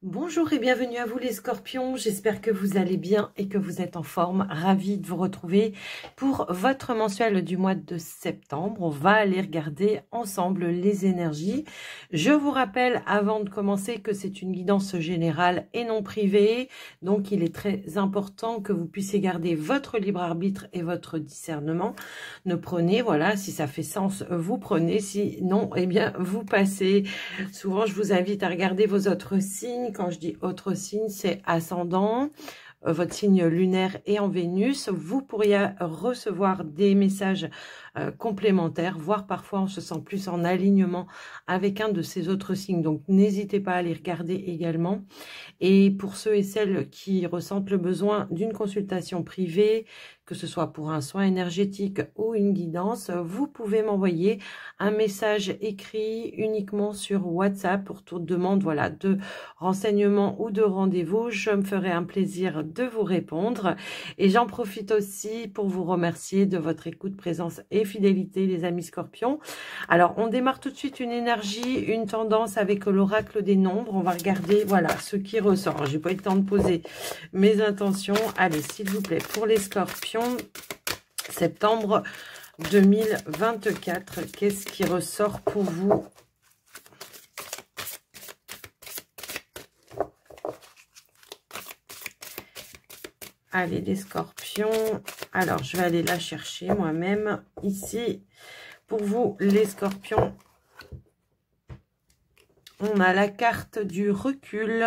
Bonjour et bienvenue à vous les scorpions, j'espère que vous allez bien et que vous êtes en forme. Ravie de vous retrouver pour votre mensuel du mois de septembre. On va aller regarder ensemble les énergies. Je vous rappelle avant de commencer que c'est une guidance générale et non privée. Donc il est très important que vous puissiez garder votre libre arbitre et votre discernement. Ne prenez, voilà, si ça fait sens, vous prenez. Si non, eh bien vous passez. Souvent je vous invite à regarder vos autres signes. Quand je dis autre signe, c'est ascendant, votre signe lunaire et en Vénus. Vous pourriez recevoir des messages complémentaires, voire parfois on se sent plus en alignement avec un de ces autres signes. Donc n'hésitez pas à les regarder également. Et pour ceux et celles qui ressentent le besoin d'une consultation privée, que ce soit pour un soin énergétique ou une guidance, vous pouvez m'envoyer un message écrit uniquement sur WhatsApp pour toute demande, voilà, de renseignements ou de rendez-vous. Je me ferai un plaisir de vous répondre. Et j'en profite aussi pour vous remercier de votre écoute, présence et fidélité, les amis scorpions. Alors, on démarre tout de suite une énergie, une tendance avec l'oracle des nombres. On va regarder, voilà, ce qui ressort. J'ai pas eu le temps de poser mes intentions. Allez, s'il vous plaît, pour les scorpions, septembre 2024, qu'est-ce qui ressort pour vous? Allez, les scorpions. Alors, je vais aller la chercher moi-même ici. Pour vous, les scorpions, on a la carte du recul.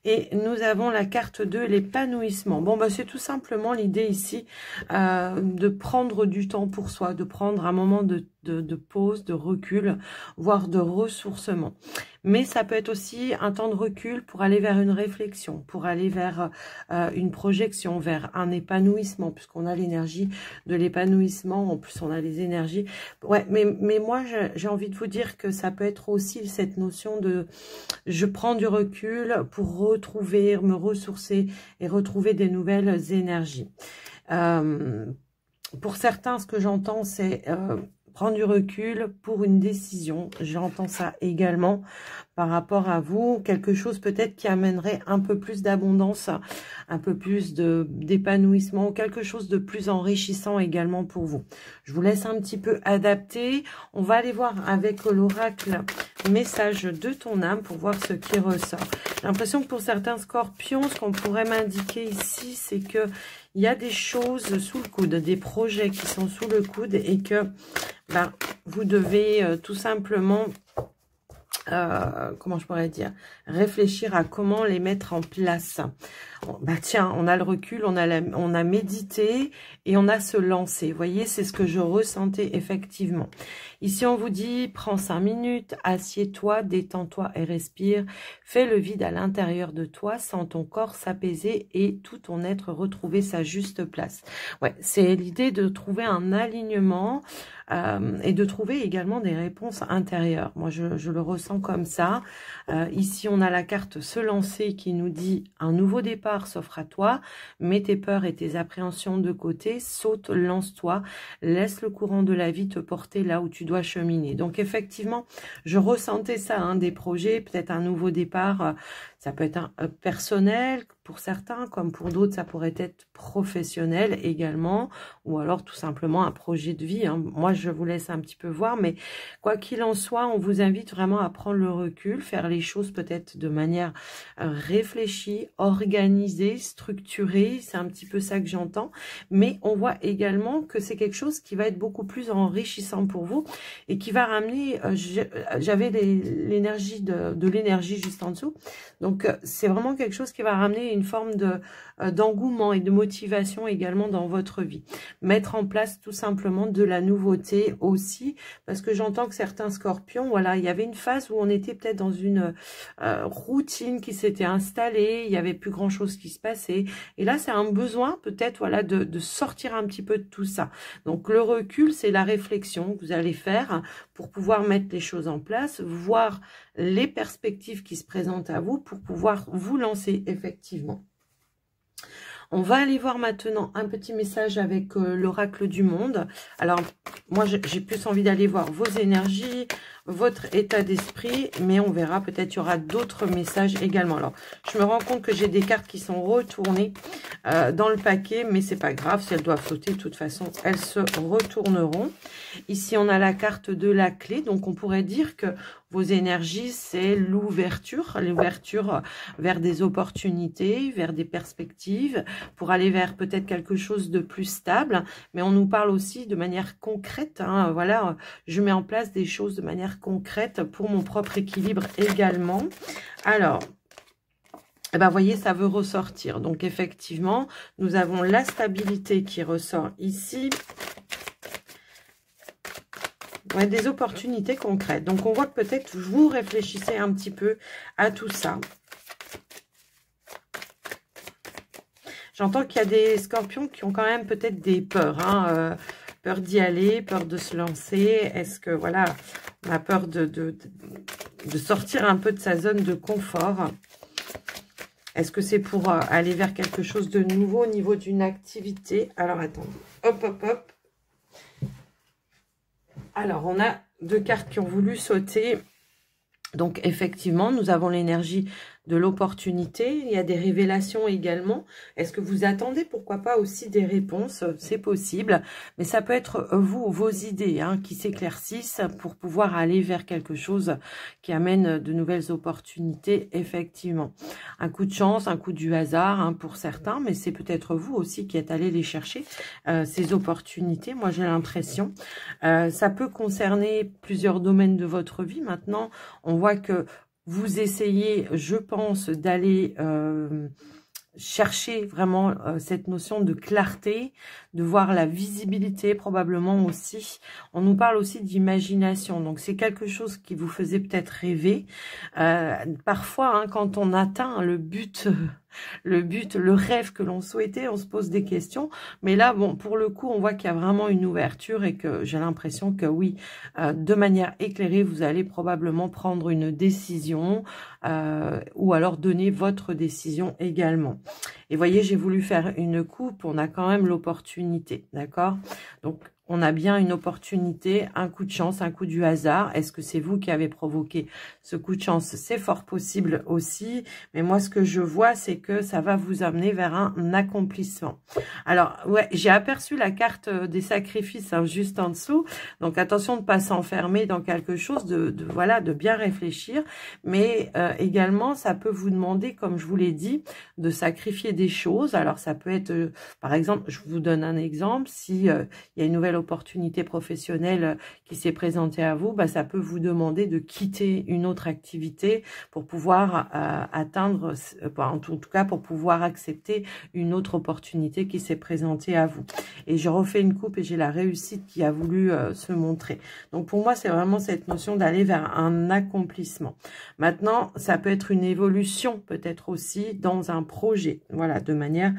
Et nous avons la carte de l'épanouissement. Bon, bah, c'est tout simplement l'idée ici de prendre du temps pour soi, de prendre un moment de pause, de recul, voire de ressourcement. Mais ça peut être aussi un temps de recul pour aller vers une réflexion, pour aller vers une projection, vers un épanouissement, puisqu'on a l'énergie de l'épanouissement. En plus, on a les énergies. Ouais, mais moi, j'ai envie de vous dire que ça peut être aussi cette notion de je prends du recul pour retrouver, me ressourcer et retrouver des nouvelles énergies. Pour certains, ce que j'entends, c'est prendre du recul pour une décision. J'entends ça également par rapport à vous. Quelque chose peut-être qui amènerait un peu plus d'abondance, un peu plus d'épanouissement, quelque chose de plus enrichissant également pour vous. Je vous laisse un petit peu adapter. On va aller voir avec l'oracle message de ton âme pour voir ce qui ressort. J'ai l'impression que pour certains scorpions, ce qu'on pourrait m'indiquer ici, c'est que il y a des choses sous le coude, des projets qui sont sous le coude et que ben, vous devez tout simplement, comment je pourrais dire, réfléchir à comment les mettre en place. Bah tiens, on a le recul, on a médité et on a se lancer. Vous voyez, c'est ce que je ressentais effectivement. Ici, on vous dit, prends 5 minutes, assieds-toi, détends-toi et respire. Fais le vide à l'intérieur de toi, sens ton corps s'apaiser et tout ton être retrouver sa juste place. Ouais, c'est l'idée de trouver un alignement et de trouver également des réponses intérieures. Moi, je le ressens comme ça. Ici, on a la carte se lancer qui nous dit un nouveau départ s'offre à toi, mets tes peurs et tes appréhensions de côté, saute, lance-toi, laisse le courant de la vie te porter là où tu dois cheminer. Donc effectivement, je ressentais ça, hein, des projets, peut-être un nouveau départ, ça peut être personnel pour certains, comme pour d'autres, ça pourrait être professionnel également, ou alors tout simplement un projet de vie, hein. Moi, je vous laisse un petit peu voir, mais quoi qu'il en soit, on vous invite vraiment à prendre le recul, faire les choses peut-être de manière réfléchie, organisée, structurée, c'est un petit peu ça que j'entends, mais on voit également que c'est quelque chose qui va être beaucoup plus enrichissant pour vous et qui va ramener, j'avais l'énergie de l'énergie juste en dessous, donc c'est vraiment quelque chose qui va ramener une forme d'engouement et de motivation également dans votre vie. Mettre en place tout simplement de la nouveauté aussi, parce que j'entends que certains scorpions, voilà, il y avait une phase où on était peut-être dans une routine qui s'était installée, il n'y avait plus grand chose qui se passait, et là c'est un besoin peut-être, voilà, de sortir un petit peu de tout ça. Donc le recul, c'est la réflexion que vous allez faire pour pouvoir mettre les choses en place, voir les perspectives qui se présentent à vous pour pouvoir vous lancer effectivement. On va aller voir maintenant un petit message avec l'oracle du monde. Alors, moi, j'ai plus envie d'aller voir vos énergies, votre état d'esprit, mais on verra, peut-être il y aura d'autres messages également. Alors, je me rends compte que j'ai des cartes qui sont retournées dans le paquet, mais c'est pas grave, si elles doivent flotter, de toute façon, elles se retourneront. Ici, on a la carte de la clé, donc on pourrait dire que vos énergies, c'est l'ouverture vers des opportunités, vers des perspectives, pour aller vers peut-être quelque chose de plus stable, mais on nous parle aussi de manière concrète, hein, voilà, je mets en place des choses de manière concrète pour mon propre équilibre également. Alors, eh ben, voyez, ça veut ressortir. Donc, effectivement, nous avons la stabilité qui ressort ici. Ouais, des opportunités concrètes. Donc, on voit que peut-être vous réfléchissez un petit peu à tout ça. J'entends qu'il y a des scorpions qui ont quand même peut-être des peurs, hein, peur d'y aller, peur de se lancer. Est-ce que, voilà, on a peur de sortir un peu de sa zone de confort? Est-ce que c'est pour aller vers quelque chose de nouveau au niveau d'une activité? Alors, attendez. Hop, hop, hop. Alors, on a deux cartes qui ont voulu sauter. Donc, effectivement, nous avons l'énergie de l'opportunité. Il y a des révélations également. Est-ce que vous attendez, pourquoi pas, aussi des réponses? C'est possible. Mais ça peut être vous, vos idées, hein, qui s'éclaircissent pour pouvoir aller vers quelque chose qui amène de nouvelles opportunités, effectivement. Un coup de chance, un coup du hasard, hein, pour certains, mais c'est peut-être vous aussi qui êtes allé les chercher, ces opportunités. Moi, j'ai l'impression. Ça peut concerner plusieurs domaines de votre vie. Maintenant, on voit que vous essayez, je pense, d'aller chercher vraiment cette notion de clarté, de voir la visibilité probablement aussi. On nous parle aussi d'imagination, donc c'est quelque chose qui vous faisait peut-être rêver. Parfois, hein, quand on atteint le but, le rêve que l'on souhaitait, on se pose des questions. Mais là, bon, pour le coup, on voit qu'il y a vraiment une ouverture et que j'ai l'impression que oui, de manière éclairée, vous allez probablement prendre une décision ou alors donner votre décision également. Et voyez, j'ai voulu faire une coupe, on a quand même l'opportunité, d'accord? Donc, on a bien une opportunité, un coup de chance, un coup du hasard. Est-ce que c'est vous qui avez provoqué ce coup de chance? C'est fort possible aussi. Mais moi, ce que je vois, c'est que ça va vous amener vers un accomplissement. Alors, ouais, j'ai aperçu la carte des sacrifices, hein, juste en dessous. Donc, attention de ne pas s'enfermer dans quelque chose, voilà, de bien réfléchir. Mais également, ça peut vous demander, comme je vous l'ai dit, de sacrifier des choses. Alors, ça peut être, par exemple, je vous donne un exemple, si il y a une nouvelle opportunité professionnelle qui s'est présentée à vous, bah, ça peut vous demander de quitter une autre activité pour pouvoir atteindre, en tout cas pour pouvoir accepter une autre opportunité qui s'est présentée à vous. Et je refais une coupe et j'ai la réussite qui a voulu se montrer. Donc pour moi, c'est vraiment cette notion d'aller vers un accomplissement. Maintenant, ça peut être une évolution, peut-être aussi dans un projet, voilà, de manière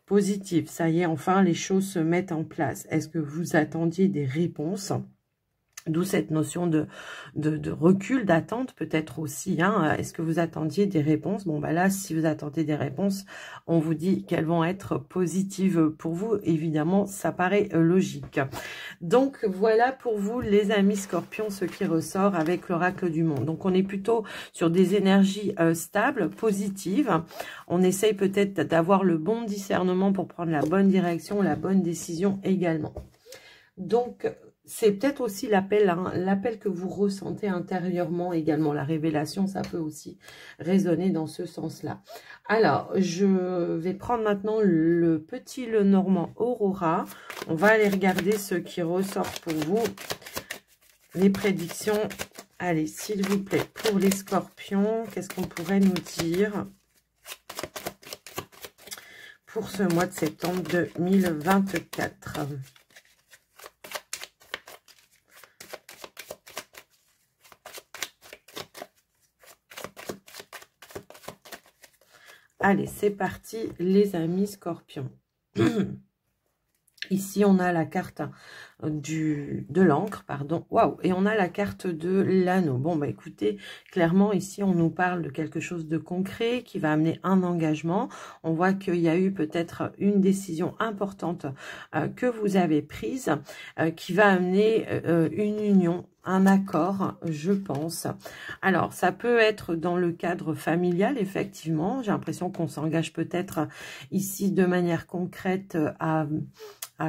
positive. Ça y est, enfin, les choses se mettent en place. Est-ce que vous attendiez des réponses? D'où cette notion de recul, d'attente peut-être aussi. Hein. Est-ce que vous attendiez des réponses? Bon, bah là, si vous attendez des réponses, on vous dit qu'elles vont être positives pour vous. Évidemment, ça paraît logique. Donc, voilà pour vous, les amis scorpions, ce qui ressort avec l'oracle du monde. Donc, on est plutôt sur des énergies stables, positives. On essaye peut-être d'avoir le bon discernement pour prendre la bonne direction, la bonne décision également. Donc, c'est peut-être aussi l'appel, hein, l'appel que vous ressentez intérieurement également. La révélation, ça peut aussi résonner dans ce sens-là. Alors, je vais prendre maintenant le petit Lenormand Aurora. On va aller regarder ce qui ressort pour vous. Les prédictions. Allez, s'il vous plaît, pour les scorpions, qu'est-ce qu'on pourrait nous dire pour ce mois de septembre 2024 ? Allez, c'est parti, les amis scorpions. Ici, on a la carte de l'encre, pardon. Waouh! Et on a la carte de l'anneau. Bon, bah écoutez, clairement, ici, on nous parle de quelque chose de concret qui va amener un engagement. On voit qu'il y a eu peut-être une décision importante que vous avez prise qui va amener une union, un accord, je pense. Alors, ça peut être dans le cadre familial, effectivement. J'ai l'impression qu'on s'engage peut-être ici de manière concrète à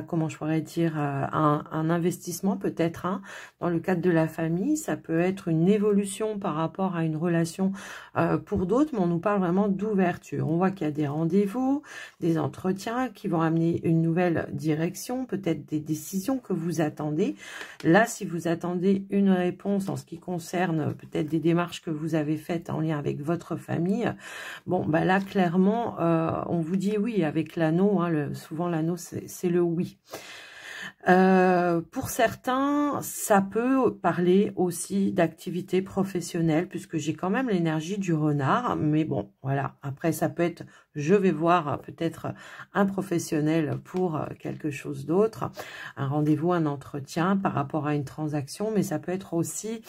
comment je pourrais dire, un investissement peut-être dans le cadre de la famille. Ça peut être une évolution par rapport à une relation pour d'autres, mais on nous parle vraiment d'ouverture. On voit qu'il y a des rendez-vous, des entretiens qui vont amener une nouvelle direction, peut-être des décisions que vous attendez. Là, si vous attendez une réponse en ce qui concerne peut-être des démarches que vous avez faites en lien avec votre famille, bon, bah là, clairement, on vous dit oui avec l'anneau. Souvent, l'anneau, c'est le oui. Pour certains, ça peut parler aussi d'activité professionnelle, puisque j'ai quand même l'énergie du renard. Mais bon, voilà. Après, ça peut être, je vais voir peut-être un professionnel pour quelque chose d'autre, un rendez-vous, un entretien par rapport à une transaction, mais ça peut être aussi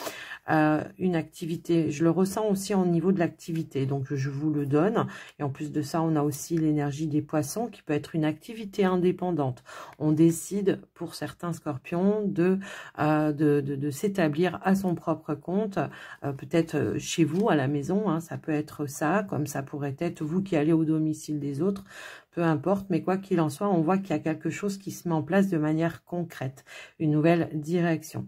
une activité. Je le ressens aussi au niveau de l'activité, donc je vous le donne. Et en plus de ça, on a aussi l'énergie des poissons qui peut être une activité indépendante. On décide pour certains scorpions de s'établir à son propre compte, peut-être chez vous à la maison, ça peut être ça, comme ça pourrait être vous qui allez au domicile des autres, peu importe, mais quoi qu'il en soit, on voit qu'il y a quelque chose qui se met en place de manière concrète, une nouvelle direction.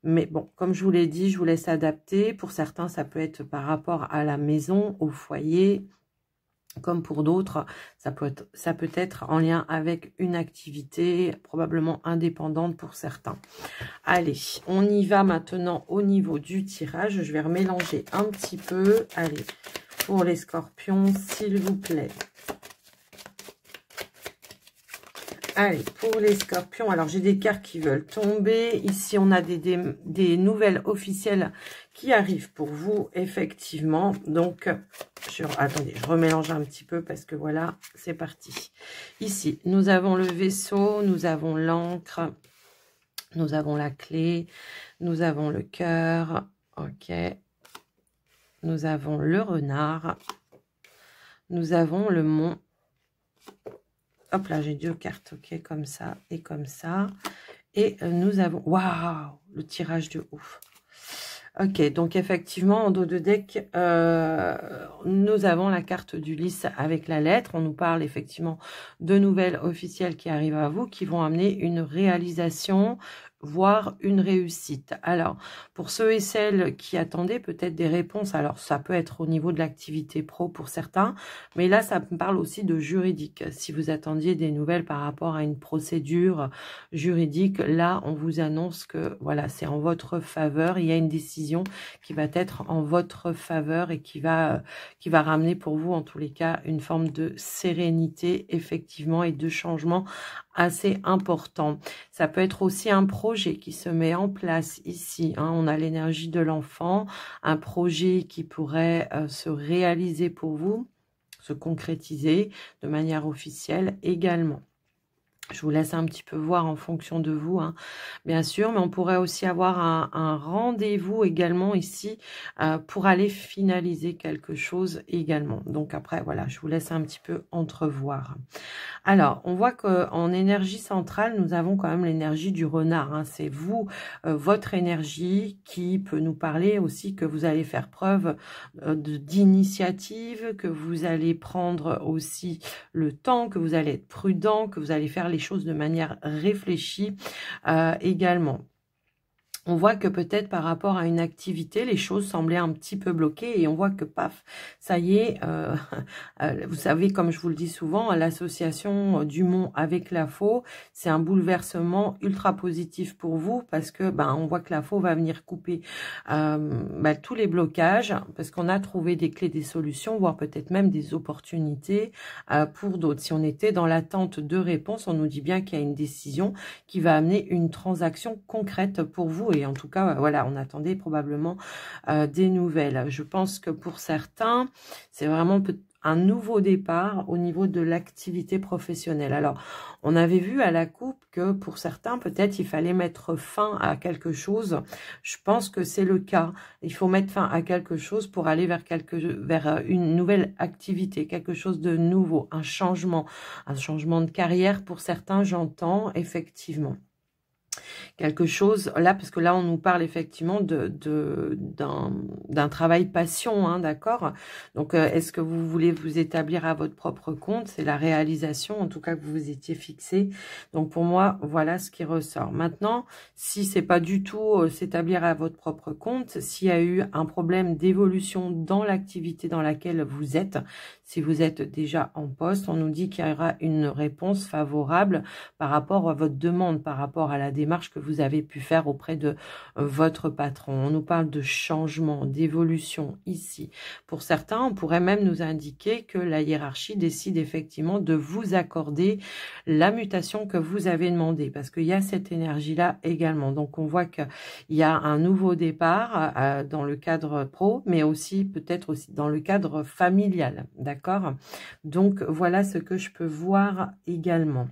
Mais bon, comme je vous l'ai dit, je vous laisse adapter. Pour certains, ça peut être par rapport à la maison, au foyer, comme pour d'autres, ça peut être en lien avec une activité probablement indépendante pour certains. Allez, on y va maintenant au niveau du tirage. Je vais remélanger un petit peu. Allez, pour les scorpions, s'il vous plaît. Allez, pour les scorpions, alors j'ai des cartes qui veulent tomber. Ici, on a des nouvelles officielles qui arrivent pour vous, effectivement. Donc, attendez, je remélange un petit peu parce que voilà, c'est parti. Ici, nous avons le vaisseau, nous avons l'encre, nous avons la clé, nous avons le cœur, ok. Nous avons le renard, nous avons le mont. Hop là, j'ai deux cartes, ok, comme ça et comme ça. Et nous avons... Waouh, le tirage de ouf. Ok, donc effectivement, en dos de deck, nous avons la carte du lys avec la lettre. On nous parle effectivement de nouvelles officielles qui arrivent à vous, qui vont amener une réalisation, voire une réussite. Alors, pour ceux et celles qui attendaient peut-être des réponses, alors ça peut être au niveau de l'activité pro pour certains, mais là, ça me parle aussi de juridique. Si vous attendiez des nouvelles par rapport à une procédure juridique, là, on vous annonce que voilà, c'est en votre faveur. Il y a une décision qui va être en votre faveur et qui va ramener pour vous, en tous les cas, une forme de sérénité, effectivement, et de changement assez important. Ça peut être aussi un projet qui se met en place ici. On a l'énergie de l'enfant, un projet qui pourrait se réaliser pour vous, se concrétiser de manière officielle également. Je vous laisse un petit peu voir en fonction de vous, bien sûr. Mais on pourrait aussi avoir un rendez-vous également ici pour aller finaliser quelque chose également. Donc après, voilà, je vous laisse un petit peu entrevoir. Alors, on voit qu'en énergie centrale, nous avons quand même l'énergie du renard. C'est vous, votre énergie qui peut nous parler aussi que vous allez faire preuve d'initiative, que vous allez prendre aussi le temps, que vous allez être prudent, que vous allez faire les choses de manière réfléchie également. On voit que peut-être par rapport à une activité, les choses semblaient un petit peu bloquées et on voit que paf, ça y est, vous savez, comme je vous le dis souvent, l'association du mont avec la faux, c'est un bouleversement ultra positif pour vous parce que on voit que la faux va venir couper tous les blocages parce qu'on a trouvé des clés, des solutions, voire peut-être même des opportunités pour d'autres. Si on était dans l'attente de réponses, on nous dit bien qu'il y a une décision qui va amener une transaction concrète pour vous et et en tout cas, voilà, on attendait probablement des nouvelles. Je pense que pour certains, c'est vraiment un nouveau départ au niveau de l'activité professionnelle. Alors, on avait vu à la coupe que pour certains, peut-être, il fallait mettre fin à quelque chose. Je pense que c'est le cas. Il faut mettre fin à quelque chose pour aller vers une nouvelle activité, quelque chose de nouveau, un changement de carrière. Pour certains, j'entends effectivement. Quelque chose, là, parce que là, on nous parle effectivement d'un travail passion, hein, d'accord? Donc, est-ce que vous voulez vous établir à votre propre compte? C'est la réalisation, en tout cas, que vous vous étiez fixé. Donc, pour moi, voilà ce qui ressort. Maintenant, si c'est pas du tout s'établir à votre propre compte, s'il y a eu un problème d'évolution dans l'activité dans laquelle vous êtes, si vous êtes déjà en poste, on nous dit qu'il y aura une réponse favorable par rapport à votre demande, par rapport à la démarche que vous avez pu faire auprès de votre patron. On nous parle de changement, d'évolution ici. Pour certains, on pourrait même nous indiquer que la hiérarchie décide effectivement de vous accorder la mutation que vous avez demandée, parce qu'il y a cette énergie-là également. Donc, on voit qu'il y a un nouveau départ dans le cadre pro, mais aussi peut-être aussi dans le cadre familial, d'accord? Donc, voilà ce que je peux voir également.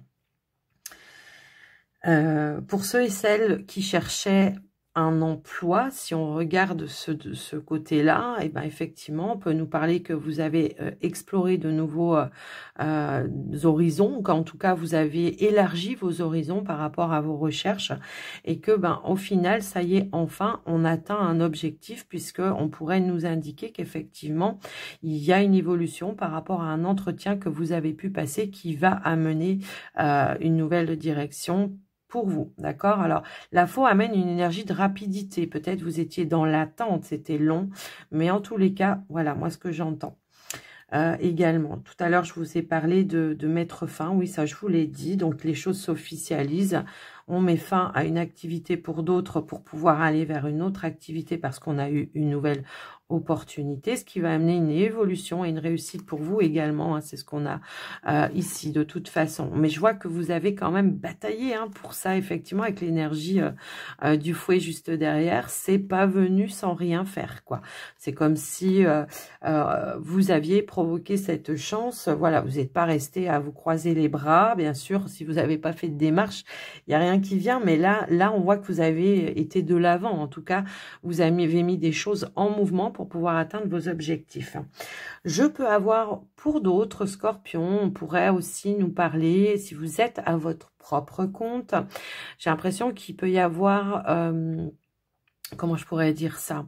Pour ceux et celles qui cherchaient un emploi, si on regarde de ce côté-là, et ben effectivement, on peut nous parler que vous avez exploré de nouveaux horizons, qu'en tout cas vous avez élargi vos horizons par rapport à vos recherches, et que ben au final, ça y est, enfin, on atteint un objectif, puisque on pourrait nous indiquer qu'effectivement, il y a une évolution par rapport à un entretien que vous avez pu passer qui va amener une nouvelle direction pour vous, d'accord? Alors, la faux amène une énergie de rapidité. Peut-être vous étiez dans l'attente, c'était long. Mais en tous les cas, voilà, moi, ce que j'entends. Également, tout à l'heure, je vous ai parlé de mettre fin. Oui, ça, je vous l'ai dit. Donc, les choses s'officialisent. On met fin à une activité pour d'autres pour pouvoir aller vers une autre activité parce qu'on a eu une nouvelle opportunité, ce qui va amener une évolution et une réussite pour vous également, hein, c'est ce qu'on a ici de toute façon. Mais je vois que vous avez quand même bataillé hein, pour ça, effectivement, avec l'énergie du fouet juste derrière. C'est pas venu sans rien faire, quoi. C'est comme si vous aviez provoqué cette chance. Voilà, vous n'êtes pas resté à vous croiser les bras. Bien sûr, si vous n'avez pas fait de démarche, il n'y a rien qui vient. Mais là, on voit que vous avez été de l'avant. En tout cas, vous avez mis des choses en mouvement pour pouvoir atteindre vos objectifs. Je peux avoir pour d'autres, Scorpions, on pourrait aussi nous parler, si vous êtes à votre propre compte, j'ai l'impression qu'il peut y avoir, comment je pourrais dire ça ?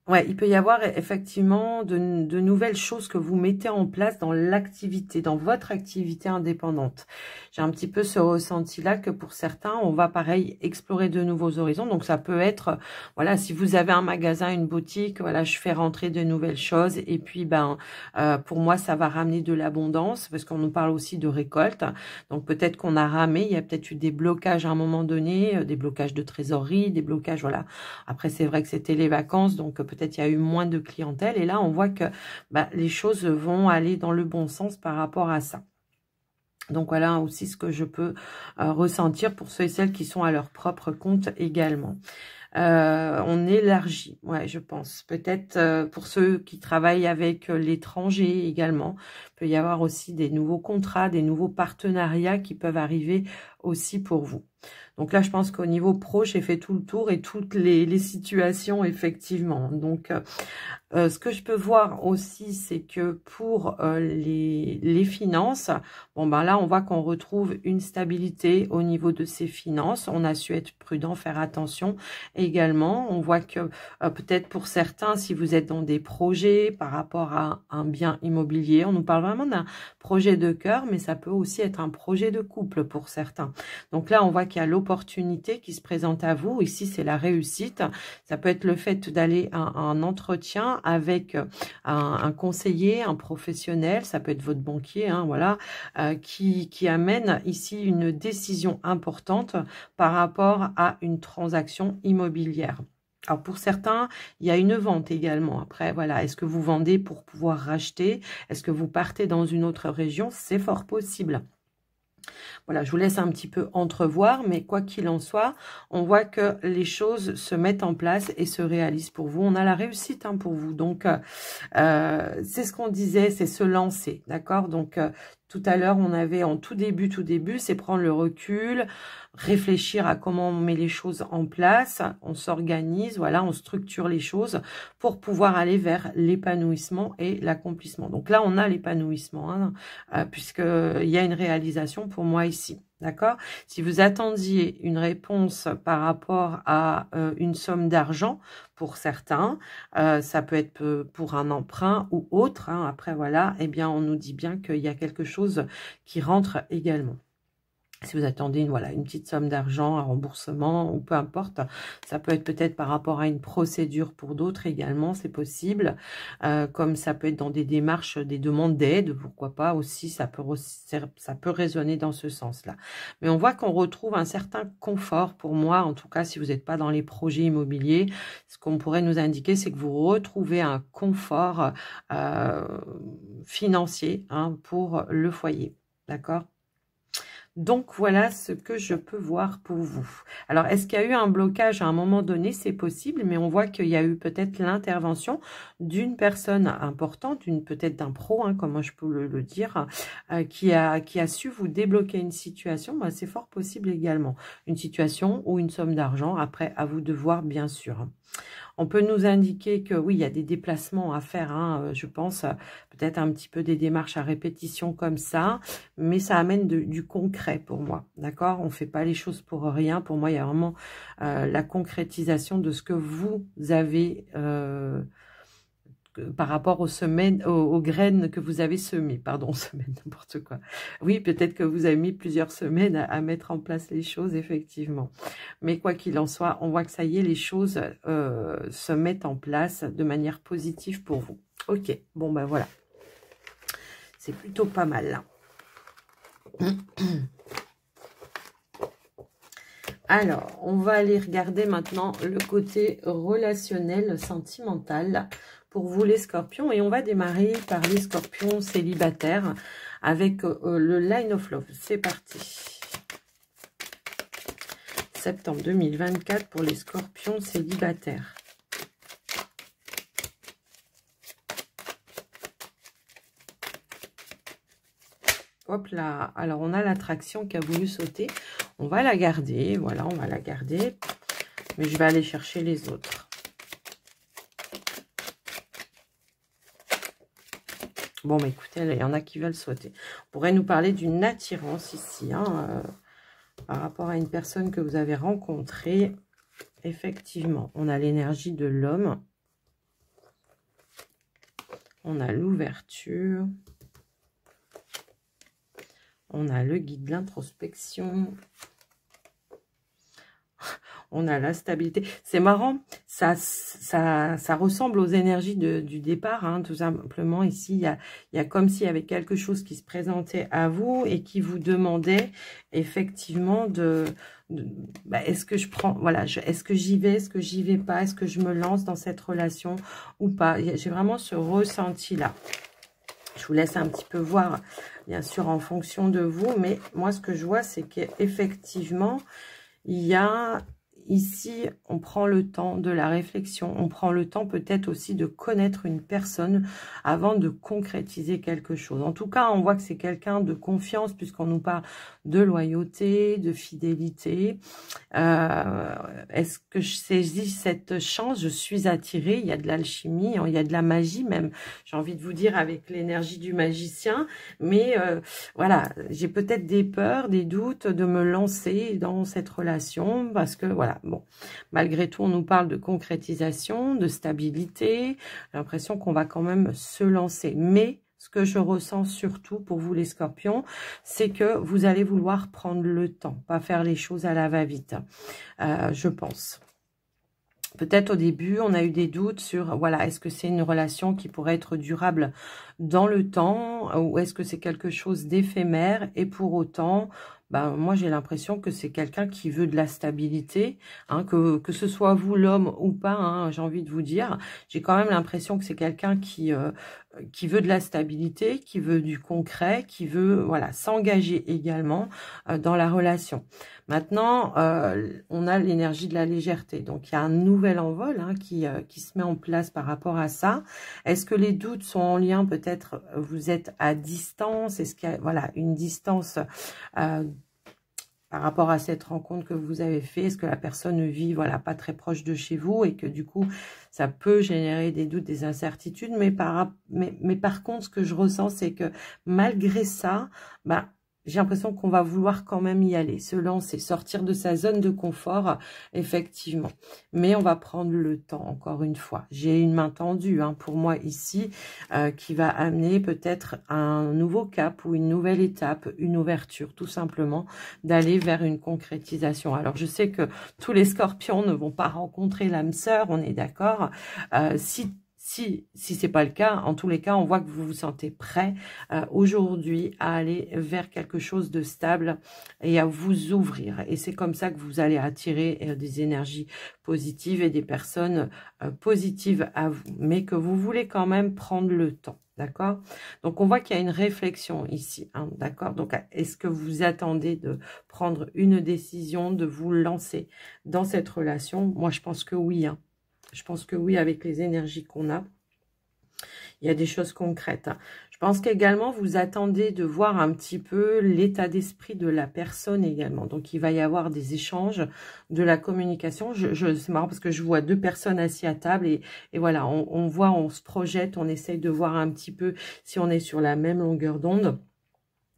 Ouais, il peut y avoir effectivement de nouvelles choses que vous mettez en place dans l'activité, dans votre activité indépendante. J'ai un petit peu ce ressenti-là que pour certains, on va pareil explorer de nouveaux horizons. Donc ça peut être, voilà, si vous avez un magasin, une boutique, voilà, je fais rentrer de nouvelles choses. Et puis, pour moi, ça va ramener de l'abondance parce qu'on nous parle aussi de récolte. Donc peut-être qu'on a ramé, il y a peut-être eu des blocages à un moment donné, des blocages de trésorerie, des blocages, voilà. Après, c'est vrai que c'était les vacances, donc peut-être il y a eu moins de clientèle. Et là, on voit que les choses vont aller dans le bon sens par rapport à ça. Donc voilà aussi ce que je peux ressentir pour ceux et celles qui sont à leur propre compte également. On élargit, ouais, je pense. Peut-être pour ceux qui travaillent avec l'étranger également, il peut y avoir aussi des nouveaux contrats, des nouveaux partenariats qui peuvent arriver aussi pour vous. Donc là, je pense qu'au niveau pro, j'ai fait tout le tour et toutes les situations, effectivement. Donc, ce que je peux voir aussi, c'est que pour les finances, bon ben là, on voit qu'on retrouve une stabilité au niveau de ses finances. On a su être prudent, faire attention également. On voit que peut-être pour certains, si vous êtes dans des projets par rapport à un bien immobilier, on nous parle vraiment d'un projet de cœur, mais ça peut aussi être un projet de couple pour certains. Donc là, on voit qu'il y a l'opportunité qui se présente à vous. Ici, c'est la réussite. Ça peut être le fait d'aller à un entretien avec un conseiller, un professionnel. Ça peut être votre banquier, hein, voilà, qui amène ici une décision importante par rapport à une transaction immobilière. Alors, pour certains, il y a une vente également. Après, voilà, est-ce que vous vendez pour pouvoir racheter? Est-ce que vous partez dans une autre région? C'est fort possible. Voilà, je vous laisse un petit peu entrevoir, mais quoi qu'il en soit, on voit que les choses se mettent en place et se réalisent pour vous. On a la réussite hein, pour vous. Donc, c'est ce qu'on disait, c'est se lancer, d'accord? Donc, tout à l'heure, on avait en tout début, c'est prendre le recul, réfléchir à comment on met les choses en place, on s'organise, voilà, on structure les choses pour pouvoir aller vers l'épanouissement et l'accomplissement. Donc là, on a l'épanouissement, hein, puisqu'il y a une réalisation pour moi ici. D'accord? Si vous attendiez une réponse par rapport à une somme d'argent, pour certains, ça peut être pour un emprunt ou autre, hein, après voilà, eh bien on nous dit bien qu'il y a quelque chose qui rentre également. Si vous attendez voilà, une petite somme d'argent, un remboursement ou peu importe, ça peut être peut-être par rapport à une procédure pour d'autres également, c'est possible. Comme ça peut être dans des démarches, des demandes d'aide, pourquoi pas aussi, ça peut résonner dans ce sens-là. Mais on voit qu'on retrouve un certain confort pour moi, en tout cas si vous n'êtes pas dans les projets immobiliers, ce qu'on pourrait nous indiquer, c'est que vous retrouvez un confort financier hein, pour le foyer, d'accord ? Donc, voilà ce que je peux voir pour vous. Alors, est-ce qu'il y a eu un blocage à un moment donné? C'est possible, mais on voit qu'il y a eu peut-être l'intervention d'une personne importante, peut-être d'un pro, hein, comment je peux le dire, qui a su vous débloquer une situation. Ben, c'est fort possible également. Une situation ou une somme d'argent. Après, à vous de voir, bien sûr. On peut nous indiquer que oui, il y a des déplacements à faire, hein, je pense, peut-être un petit peu des démarches à répétition comme ça, mais ça amène du concret pour moi, d'accord? On ne fait pas les choses pour rien. Pour moi, il y a vraiment la concrétisation de ce que vous avez par rapport aux semaines, aux graines que vous avez semées, pardon, semaines, n'importe quoi. Oui, peut-être que vous avez mis plusieurs semaines à mettre en place les choses, effectivement. Mais quoi qu'il en soit, on voit que ça y est, les choses se mettent en place de manière positive pour vous. Ok, bon ben voilà. C'est plutôt pas mal. Alors, on va aller regarder maintenant le côté relationnel, sentimental pour vous les scorpions. Et on va démarrer par les scorpions célibataires avec le Line of Love. C'est parti. Septembre 2024 pour les scorpions célibataires. Hop là, alors on a l'attraction qui a voulu sauter. On va la garder, voilà, on va la garder. Mais je vais aller chercher les autres. Bon, bah écoutez, il y en a qui veulent sauter. On pourrait nous parler d'une attirance ici, hein, par rapport à une personne que vous avez rencontrée. Effectivement, on a l'énergie de l'homme. On a l'ouverture. On a le guide de l'introspection. On a la stabilité. C'est marrant, ça ressemble aux énergies du départ, hein, tout simplement. Ici, il y a comme s'il y avait quelque chose qui se présentait à vous et qui vous demandait effectivement bah, est-ce que je prends, voilà, est-ce que j'y vais, est-ce que j'y vais pas, est-ce que je me lance dans cette relation ou pas. J'ai vraiment ce ressenti-là. Je vous laisse un petit peu voir, bien sûr, en fonction de vous. Mais moi, ce que je vois, c'est qu'effectivement, il y a... Ici, on prend le temps de la réflexion, on prend le temps peut-être aussi de connaître une personne avant de concrétiser quelque chose. En tout cas, on voit que c'est quelqu'un de confiance puisqu'on nous parle de loyauté, de fidélité. Est-ce que je saisis cette chance? Je suis attirée, il y a de l'alchimie, il y a de la magie même, j'ai envie de vous dire, avec l'énergie du magicien. Mais voilà, j'ai peut-être des peurs, des doutes de me lancer dans cette relation parce que voilà, bon, malgré tout, on nous parle de concrétisation, de stabilité. J'ai l'impression qu'on va quand même se lancer. Mais ce que je ressens surtout pour vous les scorpions, c'est que vous allez vouloir prendre le temps, pas faire les choses à la va-vite, je pense. Peut-être au début, on a eu des doutes sur, voilà, est-ce que c'est une relation qui pourrait être durable dans le temps ou est-ce que c'est quelque chose d'éphémère et pour autant... bah, moi j'ai l'impression que c'est quelqu'un qui veut de la stabilité, hein, que ce soit vous l'homme ou pas, hein, j'ai envie de vous dire, j'ai quand même l'impression que c'est quelqu'un qui veut de la stabilité, qui veut du concret, qui veut voilà s'engager également dans la relation. Maintenant, on a l'énergie de la légèreté, donc il y a un nouvel envol hein, qui se met en place par rapport à ça. Est-ce que les doutes sont en lien, peut-être vous êtes à distance, est-ce qu'il y a voilà, une distance par rapport à cette rencontre que vous avez fait? Est-ce que la personne vit voilà, pas très proche de chez vous et que du coup, ça peut générer des doutes, des incertitudes, mais par contre, ce que je ressens, c'est que malgré ça, bah, j'ai l'impression qu'on va vouloir quand même y aller, se lancer, sortir de sa zone de confort, effectivement. Mais on va prendre le temps, encore une fois. J'ai une main tendue hein, pour moi ici, qui va amener peut-être un nouveau cap ou une nouvelle étape, une ouverture, tout simplement, d'aller vers une concrétisation. Alors, je sais que tous les scorpions ne vont pas rencontrer l'âme sœur, on est d'accord. Si c'est pas le cas, en tous les cas, on voit que vous vous sentez prêt aujourd'hui à aller vers quelque chose de stable et à vous ouvrir. Et c'est comme ça que vous allez attirer des énergies positives et des personnes positives à vous. Mais que vous voulez quand même prendre le temps. D'accord? Donc, on voit qu'il y a une réflexion ici. Hein, d'accord? Donc, est-ce que vous attendez de prendre une décision, de vous lancer dans cette relation? Moi, je pense que oui. Hein. Je pense que oui, avec les énergies qu'on a, il y a des choses concrètes. Je pense qu'également, vous attendez de voir un petit peu l'état d'esprit de la personne également. Donc, il va y avoir des échanges, de la communication. C'est marrant parce que je vois deux personnes assises à table et voilà, on voit, on se projette, on essaye de voir un petit peu si on est sur la même longueur d'onde.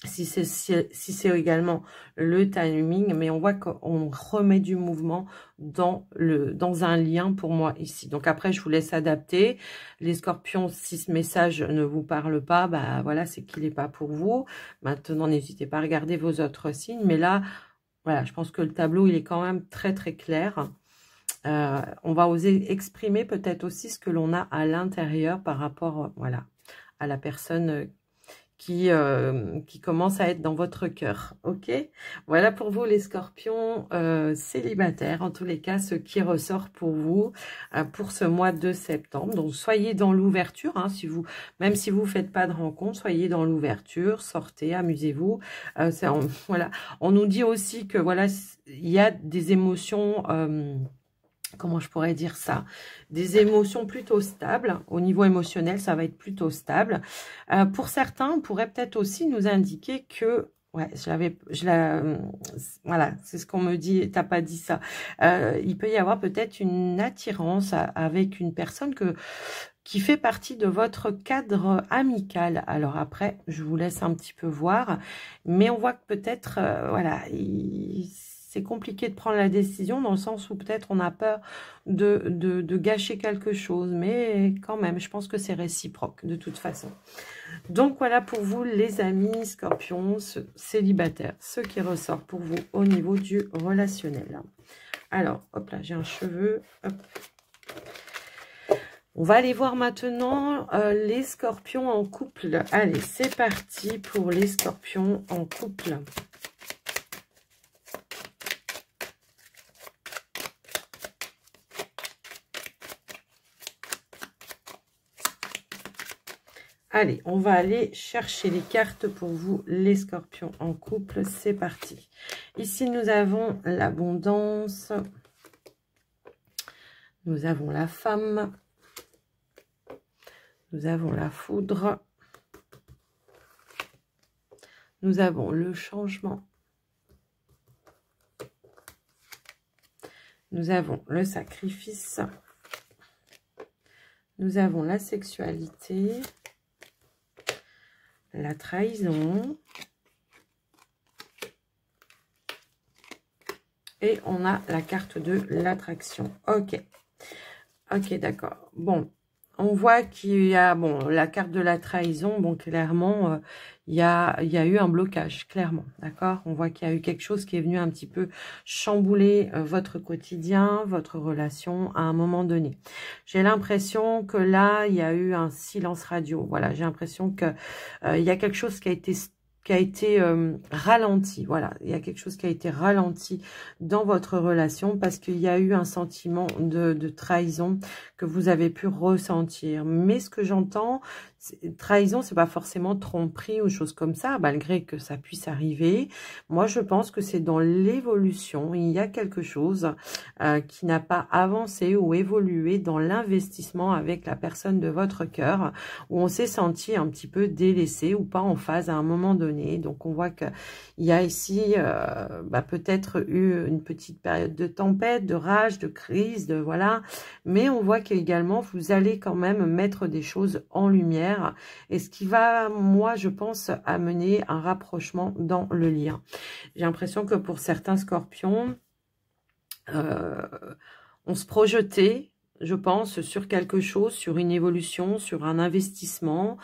Si c'est également le timing, mais on voit qu'on remet du mouvement dans un lien pour moi ici. Donc après, je vous laisse adapter. Les scorpions, si ce message ne vous parle pas, bah voilà, c'est qu'il n'est pas pour vous. Maintenant, n'hésitez pas à regarder vos autres signes. Mais là, voilà, je pense que le tableau, il est quand même très très clair. On va oser exprimer peut-être aussi ce que l'on a à l'intérieur par rapport, voilà, à la personne qui commence à être dans votre cœur, ok? Voilà pour vous les scorpions célibataires, en tous les cas, ce qui ressort pour vous pour ce mois de septembre. Donc, soyez dans l'ouverture, hein, même si vous ne faites pas de rencontre, soyez dans l'ouverture, sortez, amusez-vous. Voilà. On nous dit aussi que voilà, il y a des émotions... comment je pourrais dire ça? Des émotions plutôt stables. Au niveau émotionnel, ça va être plutôt stable. Pour certains, on pourrait peut-être aussi nous indiquer que... Ouais, voilà, c'est ce qu'on me dit, t'as pas dit ça. Il peut y avoir peut-être une attirance avec une personne qui fait partie de votre cadre amical. Alors après, je vous laisse un petit peu voir. Mais on voit que peut-être, voilà... c'est compliqué de prendre la décision dans le sens où peut-être on a peur de gâcher quelque chose. Mais quand même, je pense que c'est réciproque de toute façon. Donc voilà pour vous les amis scorpions célibataires. Ce qui ressort pour vous au niveau du relationnel. Alors, hop là, j'ai un cheveu. Hop. On va aller voir maintenant les scorpions en couple. Allez, c'est parti pour les scorpions en couple. Allez, on va aller chercher les cartes pour vous, les scorpions en couple. C'est parti. Ici, nous avons l'abondance. Nous avons la femme. Nous avons la foudre. Nous avons le changement. Nous avons le sacrifice. Nous avons la sexualité. La trahison. Et on a la carte de l'attraction. Ok. Ok, d'accord. Bon, on voit qu'il y a la carte de la trahison. Bon, clairement, il y a eu un blocage, clairement. D'accord? On voit qu'il y a eu quelque chose qui est venu un petit peu chambouler votre quotidien, votre relation à un moment donné. J'ai l'impression que là, il y a eu un silence radio. Voilà, j'ai l'impression que il y a quelque chose qui a été qui a été ralenti. Voilà, il y a quelque chose qui a été ralenti dans votre relation parce qu'il y a eu un sentiment de trahison que vous avez pu ressentir. Mais ce que j'entends, trahison, c'est pas forcément tromperie ou chose comme ça, malgré que ça puisse arriver. Moi, je pense que c'est dans l'évolution. Il y a quelque chose qui n'a pas avancé ou évolué dans l'investissement avec la personne de votre cœur, où on s'est senti un petit peu délaissé ou pas en phase à un moment donné. Donc, on voit qu'il y a ici peut-être eu une petite période de tempête, de rage, de crise, de voilà. Mais on voit qu'également, vous allez quand même mettre des choses en lumière. Et ce qui va, moi, je pense, amener un rapprochement dans le lien. J'ai l'impression que pour certains scorpions, on se projetait, je pense, sur quelque chose, sur une évolution, sur un investissement.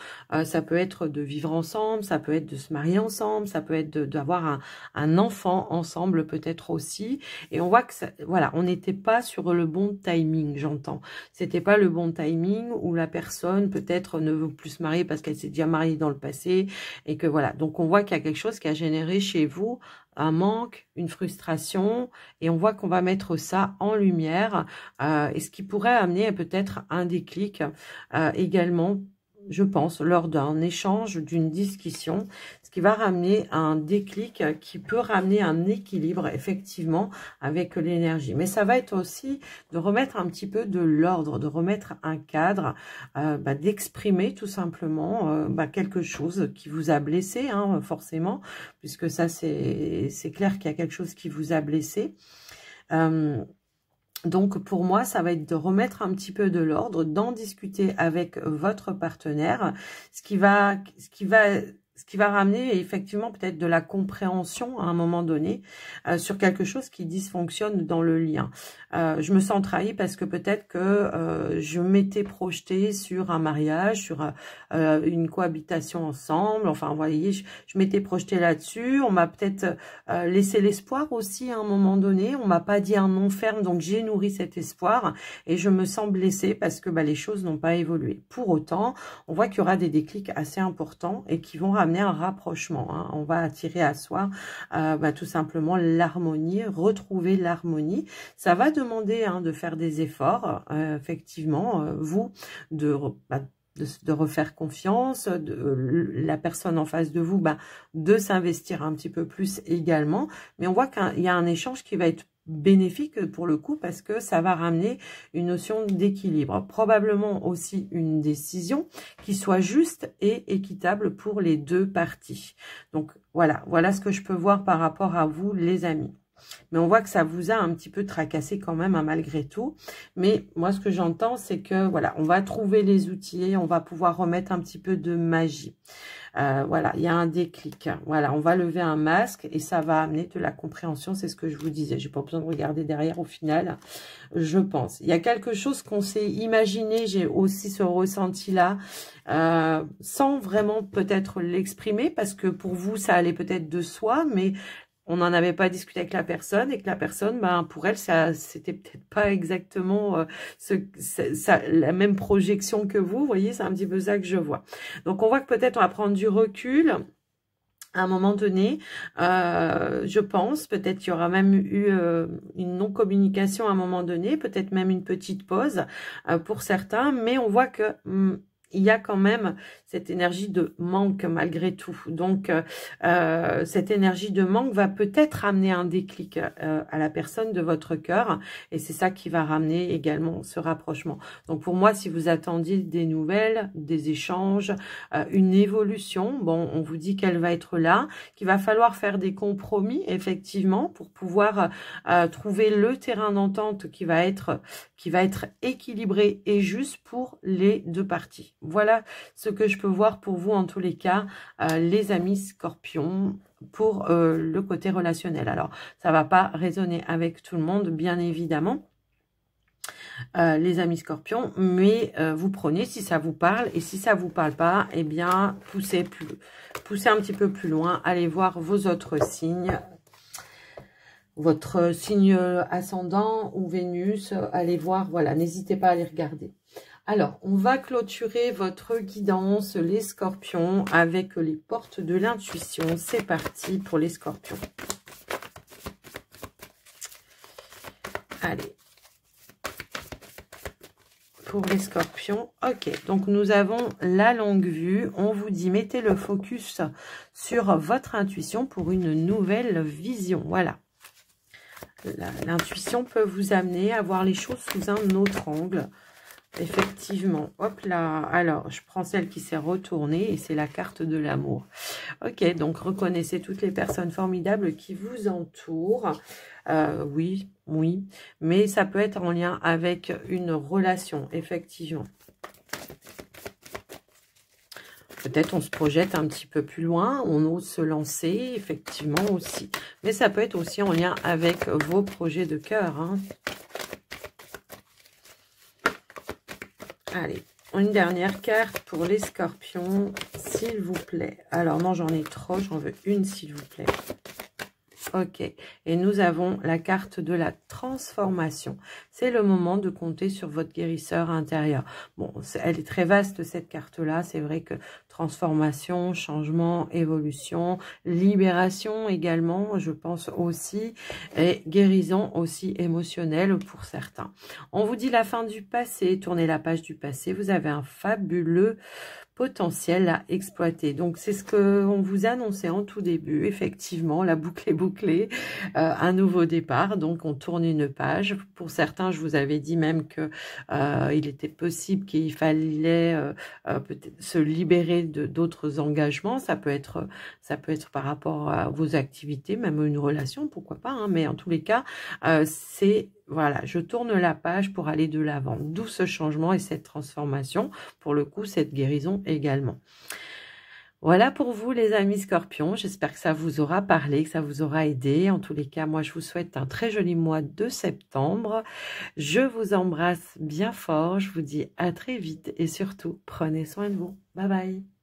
Ça peut être de vivre ensemble, ça peut être de se marier ensemble, ça peut être d'avoir un enfant ensemble peut-être aussi. Et on voit que, ça, voilà, on n'était pas sur le bon timing, j'entends. C'était pas le bon timing où la personne peut-être ne veut plus se marier parce qu'elle s'est déjà mariée dans le passé. Et que voilà, donc on voit qu'il y a quelque chose qui a généré chez vous un manque, une frustration, et on voit qu'on va mettre ça en lumière, et ce qui pourrait amener peut-être un déclic également, je pense, lors d'un échange, d'une discussion, ce qui va ramener un déclic qui peut ramener un équilibre, effectivement, avec l'énergie. Mais ça va être aussi de remettre un petit peu de l'ordre, de remettre un cadre, d'exprimer tout simplement quelque chose qui vous a blessé, hein, forcément, puisque ça, c'est clair qu'il y a quelque chose qui vous a blessé. Donc, pour moi, ça va être de remettre un petit peu de l'ordre, d'en discuter avec votre partenaire, ce qui va ramener effectivement peut-être de la compréhension à un moment donné sur quelque chose qui dysfonctionne dans le lien. Je me sens trahie parce que peut-être que je m'étais projetée sur un mariage, sur une cohabitation ensemble. Enfin, vous voyez, je m'étais projetée là-dessus. On m'a peut-être laissé l'espoir aussi à un moment donné. On m'a pas dit un non ferme, donc j'ai nourri cet espoir et je me sens blessée parce que les choses n'ont pas évolué. Pour autant, on voit qu'il y aura des déclics assez importants et qui vont ramener un rapprochement. Hein. On va attirer à soi tout simplement l'harmonie, retrouver l'harmonie. Ça va demander de faire des efforts, effectivement, vous, de refaire confiance, la personne en face de vous, de s'investir un petit peu plus également. Mais on voit qu'il y a un échange qui va être bénéfique pour le coup parce que ça va ramener une notion d'équilibre. Probablement aussi une décision qui soit juste et équitable pour les deux parties. Donc voilà ce que je peux voir par rapport à vous les amis. Mais on voit que ça vous a un petit peu tracassé quand même, malgré tout. Mais moi, ce que j'entends, c'est que, voilà, on va trouver les outils, on va pouvoir remettre un petit peu de magie. Voilà, il y a un déclic. Voilà, on va lever un masque et ça va amener de la compréhension. C'est ce que je vous disais. J'ai pas besoin de regarder derrière au final, je pense. Il y a quelque chose qu'on s'est imaginé. J'ai aussi ce ressenti-là, sans vraiment peut-être l'exprimer parce que pour vous, ça allait peut-être de soi, mais on n'en avait pas discuté avec la personne et que la personne, pour elle, ça c'était peut-être pas exactement la même projection que vous. Vous voyez, c'est un petit peu ça que je vois. Donc, on voit que peut-être on va prendre du recul à un moment donné. Je pense, peut-être qu'il y aura même eu une non-communication à un moment donné, peut-être même une petite pause pour certains, mais on voit que... il y a quand même cette énergie de manque malgré tout. Donc, cette énergie de manque va peut-être amener un déclic à la personne de votre cœur. Et c'est ça qui va ramener également ce rapprochement. Donc, pour moi, si vous attendiez des nouvelles, des échanges, une évolution, bon, on vous dit qu'elle va être là, qu'il va falloir faire des compromis, effectivement, pour pouvoir trouver le terrain d'entente qui va être équilibré et juste pour les deux parties. Voilà ce que je peux voir pour vous en tous les cas, les amis scorpions, pour le côté relationnel. Alors, ça va pas résonner avec tout le monde, bien évidemment, les amis scorpions, mais vous prenez si ça vous parle, et si ça vous parle pas, eh bien, poussez un petit peu plus loin, allez voir vos autres signes, votre signe ascendant ou Vénus, allez voir, voilà, n'hésitez pas à les regarder. Alors, on va clôturer votre guidance, les scorpions, avec les portes de l'intuition. C'est parti pour les scorpions. Allez. Pour les scorpions, ok, donc nous avons la longue vue. On vous dit, mettez le focus sur votre intuition pour une nouvelle vision. Voilà. L'intuition peut vous amener à voir les choses sous un autre angle. Effectivement, hop là, alors je prends celle qui s'est retournée et c'est la carte de l'amour. Ok, donc reconnaissez toutes les personnes formidables qui vous entourent. Oui, mais ça peut être en lien avec une relation, effectivement. Peut-être on se projette un petit peu plus loin, on ose se lancer, effectivement aussi. Mais ça peut être aussi en lien avec vos projets de cœur, hein. Allez, une dernière carte pour les scorpions, s'il vous plaît. Alors non, j'en ai trop, j'en veux une, s'il vous plaît. Ok, et nous avons la carte de la transformation. C'est le moment de compter sur votre guérisseur intérieur. Bon, elle est très vaste cette carte-là. C'est vrai que transformation, changement, évolution, libération également, je pense aussi, et guérison aussi émotionnelle pour certains. On vous dit la fin du passé, tournez la page du passé. Vous avez un fabuleux potentiel à exploiter. Donc, c'est ce qu'on vous annonçait en tout début. Effectivement, la boucle est bouclée. Un nouveau départ. Donc, on tourne une page. Pour certains, je vous avais dit même que il était possible qu'il fallait peut-être se libérer d'autres engagements. Ça peut être par rapport à vos activités, même une relation, pourquoi pas. Hein, mais en tous les cas, c'est... Voilà, je tourne la page pour aller de l'avant. D'où ce changement et cette transformation. Pour le coup, cette guérison également. Voilà pour vous les amis scorpions. J'espère que ça vous aura parlé, que ça vous aura aidé. En tous les cas, moi, je vous souhaite un très joli mois de septembre. Je vous embrasse bien fort. Je vous dis à très vite et surtout, prenez soin de vous. Bye bye.